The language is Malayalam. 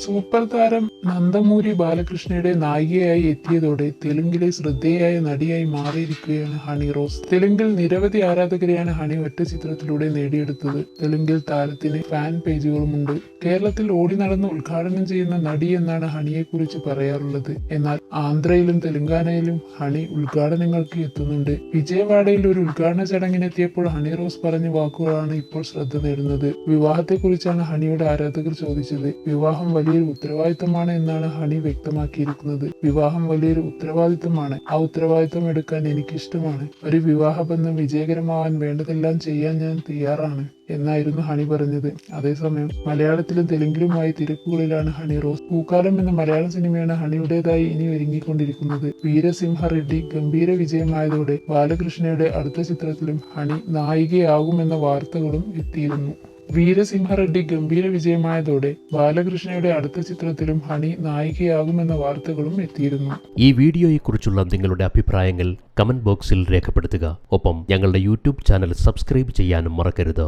സൂപ്പർ താരം നന്ദമൂരി ബാലകൃഷ്ണയുടെ നായികയായി എത്തിയതോടെ തെലുങ്കിലെ ശ്രദ്ധേയായ നടിയായി മാറിയിരിക്കുകയാണ് ഹണി റോസ്. തെലുങ്കിൽ നിരവധി ആരാധകരെയാണ് ഹണി ഒറ്റ ചിത്രത്തിലൂടെ നേടിയെടുത്തത്. തെലുങ്കിൽ താരത്തിന് ഫാൻ പേജുകളുമുണ്ട്. കേരളത്തിൽ ഓടി നടന്ന് ഉദ്ഘാടനം ചെയ്യുന്ന നടി എന്നാണ് ഹണിയെക്കുറിച്ച് പറയാറുള്ളത്. എന്നാൽ ആന്ധ്രയിലും തെലങ്കാനയിലും ഹണി ഉദ്ഘാടനങ്ങൾക്ക് എത്തുന്നുണ്ട്. വിജയവാഡയിൽ ഒരു ഉദ്ഘാടന ചടങ്ങിനെത്തിയപ്പോൾ ഹണി റോസ് പറഞ്ഞ വാക്കുകളാണ് ഇപ്പോൾ ശ്രദ്ധ നേടുന്നത്. വിവാഹത്തെക്കുറിച്ചാണ് ഹണിയുടെ ആരാധകർ ചോദിച്ചത്. വിവാഹം വലിയൊരു ഉത്തരവാദിത്തമാണ് എന്നാണ് ഹണി വ്യക്തമാക്കിയിരിക്കുന്നത്. വിവാഹം വലിയൊരു ഉത്തരവാദിത്തമാണ്. ആ ഉത്തരവാദിത്തം എടുക്കാൻ എനിക്കിഷ്ടമാണ്. ഒരു വിവാഹബന്ധം വിജയകരമാവാൻ വേണ്ടതെല്ലാം ചെയ്യാൻ ഞാൻ തയ്യാറാണ് എന്നായിരുന്നു ഹണി പറഞ്ഞത്. അതേസമയം മലയാളത്തിലും തെലുങ്കിലുമായി തിരക്കുകളിലാണ് ഹണി റോസ്. പൂക്കാലം എന്ന മലയാള സിനിമയാണ് ഹണിയുടേതായി ഇനി ഒരുങ്ങിക്കൊണ്ടിരിക്കുന്നത്. വീരസിംഹ റെഡ്ഡി ഗംഭീര വിജയമായതോടെ ബാലകൃഷ്ണയുടെ അടുത്ത ചിത്രത്തിലും ഹണി നായികയാകുമെന്ന വാർത്തകളും എത്തിയിരുന്നു. വീരസിംഹറെഡ്ഡി ഗംഭീര വിജയമായതോടെ ബാലകൃഷ്ണയുടെ അടുത്ത ചിത്രത്തിലും ഹണി നായികയാകുമെന്ന വാർത്തകളും എത്തിയിരുന്നു. ഈ വീഡിയോയെക്കുറിച്ചുള്ള നിങ്ങളുടെ അഭിപ്രായങ്ങൾ കമന്റ് ബോക്സിൽ രേഖപ്പെടുത്തുക. ഒപ്പം ഞങ്ങളുടെ യൂട്യൂബ് ചാനൽ സബ്സ്ക്രൈബ് ചെയ്യാനും മറക്കരുത്.